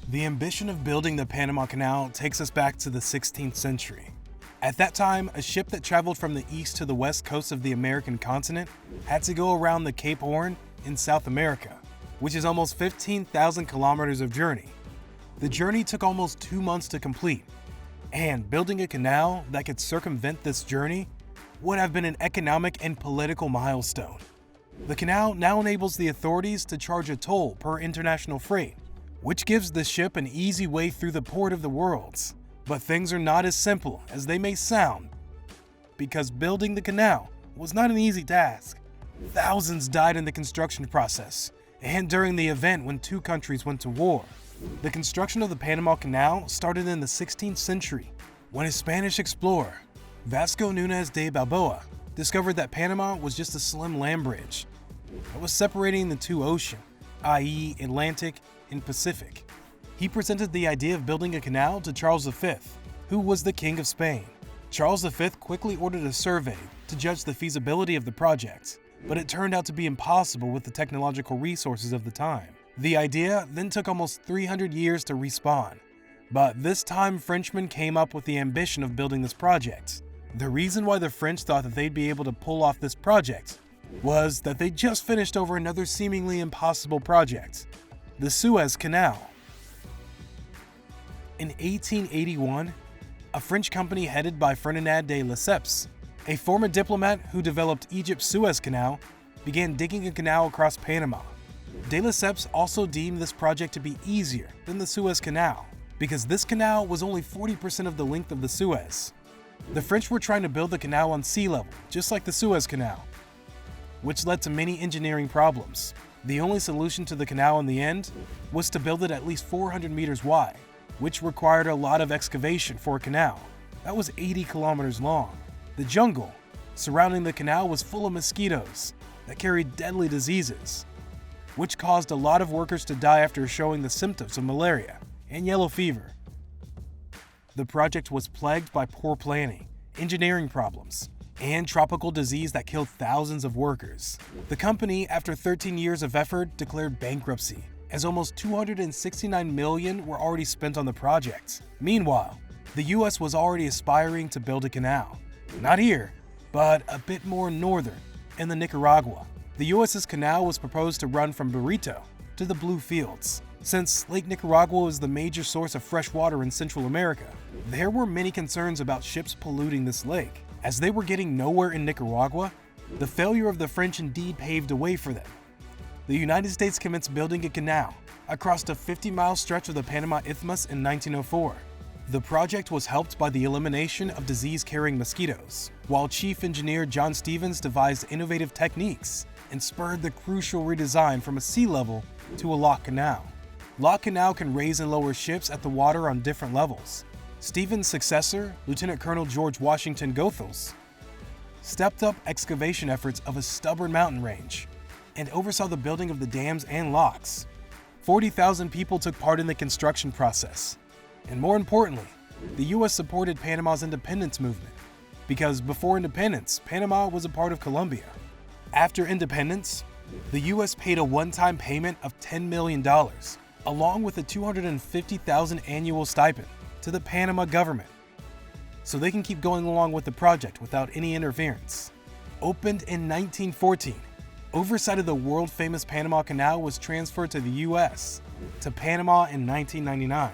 The ambition of building the Panama Canal takes us back to the 16th century. At that time, a ship that traveled from the east to the west coast of the American continent had to go around the Cape Horn in South America, which is almost 15,000 kilometers of journey. The journey took almost 2 months to complete, and building a canal that could circumvent this journey would have been an economic and political milestone. The canal now enables the authorities to charge a toll per international freight, which gives the ship an easy way through the port of the worlds. But things are not as simple as they may sound, because building the canal was not an easy task. Thousands died in the construction process, and during the event when two countries went to war. The construction of the Panama Canal started in the 16th century, when a Spanish explorer, Vasco Núñez de Balboa, discovered that Panama was just a slim land bridge that was separating the two oceans, i.e. Atlantic and Pacific. He presented the idea of building a canal to Charles V, who was the King of Spain. Charles V quickly ordered a survey to judge the feasibility of the project, but it turned out to be impossible with the technological resources of the time. The idea then took almost 300 years to respawn, but this time Frenchmen came up with the ambition of building this project. The reason why the French thought that they'd be able to pull off this project was that they just finished over another seemingly impossible project, the Suez Canal. In 1881, a French company headed by Ferdinand de Lesseps, a former diplomat who developed Egypt's Suez Canal, began digging a canal across Panama. De Lesseps also deemed this project to be easier than the Suez Canal, because this canal was only 40% of the length of the Suez. The French were trying to build the canal on sea level, just like the Suez Canal, which led to many engineering problems. The only solution to the canal in the end was to build it at least 400 meters wide, which required a lot of excavation for a canal that was 80 kilometers long. The jungle surrounding the canal was full of mosquitoes that carried deadly diseases, which caused a lot of workers to die after showing the symptoms of malaria and yellow fever. The project was plagued by poor planning, engineering problems, and tropical disease that killed thousands of workers. The company, after 13 years of effort, declared bankruptcy, as almost $269 million were already spent on the project. Meanwhile, the US was already aspiring to build a canal. Not here, but a bit more northern, in the Nicaragua. The US's canal was proposed to run from Burrito to the Blue Fields. Since Lake Nicaragua was the major source of fresh water in Central America, there were many concerns about ships polluting this lake. As they were getting nowhere in Nicaragua, the failure of the French indeed paved a way for them. The United States commenced building a canal across the 50-mile stretch of the Panama Isthmus in 1904. The project was helped by the elimination of disease-carrying mosquitoes, while Chief Engineer John Stevens devised innovative techniques and spurred the crucial redesign from a sea level to a lock canal. Lock canal can raise and lower ships at the water on different levels. Stevens' successor, Lieutenant Colonel George Washington Goethals, stepped up excavation efforts of a stubborn mountain range and oversaw the building of the dams and locks. 40,000 people took part in the construction process. And more importantly, the US supported Panama's independence movement, because before independence, Panama was a part of Colombia. After independence, the US paid a one-time payment of $10 million, along with a $250,000 annual stipend to the Panama government, so they can keep going along with the project without any interference. Opened in 1914, oversight of the world-famous Panama Canal was transferred to the US, to Panama in 1999.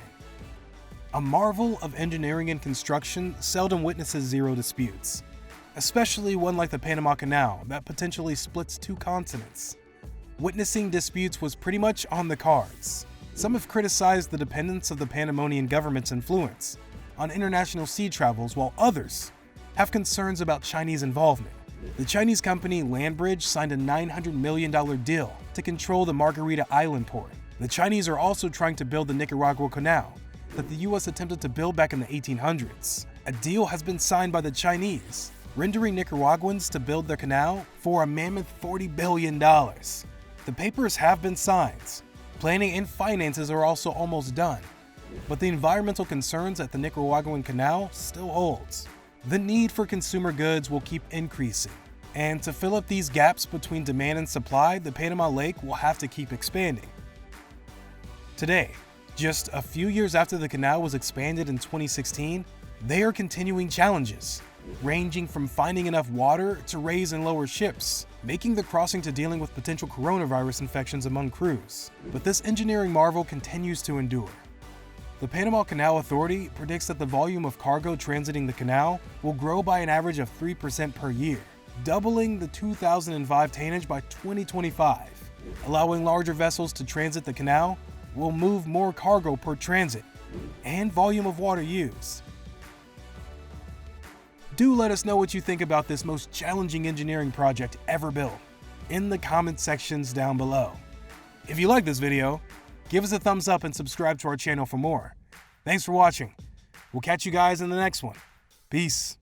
A marvel of engineering and construction seldom witnesses zero disputes, especially one like the Panama Canal that potentially splits two continents. Witnessing disputes was pretty much on the cards. Some have criticized the dependence of the Panamanian government's influence on international sea travels, while others have concerns about Chinese involvement. The Chinese company Landbridge signed a $900 million deal to control the Margarita Island port. The Chinese are also trying to build the Nicaragua Canal that the US attempted to build back in the 1800s. A deal has been signed by the Chinese, rendering Nicaraguans to build the canal for a mammoth $40 billion. The papers have been signed. Planning and finances are also almost done, but the environmental concerns at the Nicaraguan Canal still holds. The need for consumer goods will keep increasing, and to fill up these gaps between demand and supply, the Panama Lake will have to keep expanding. Today, Just a few years after the canal was expanded in 2016, they are continuing challenges, ranging from finding enough water to raise and lower ships, making the crossing to dealing with potential coronavirus infections among crews. But this engineering marvel continues to endure. The Panama Canal Authority predicts that the volume of cargo transiting the canal will grow by an average of 3% per year, doubling the 2005 tonnage by 2025. Allowing larger vessels to transit the canal will move more cargo per transit and volume of water used. Do let us know what you think about this most challenging engineering project ever built in the comment sections down below. If you like this video, give us a thumbs up and subscribe to our channel for more. Thanks for watching. We'll catch you guys in the next one. Peace.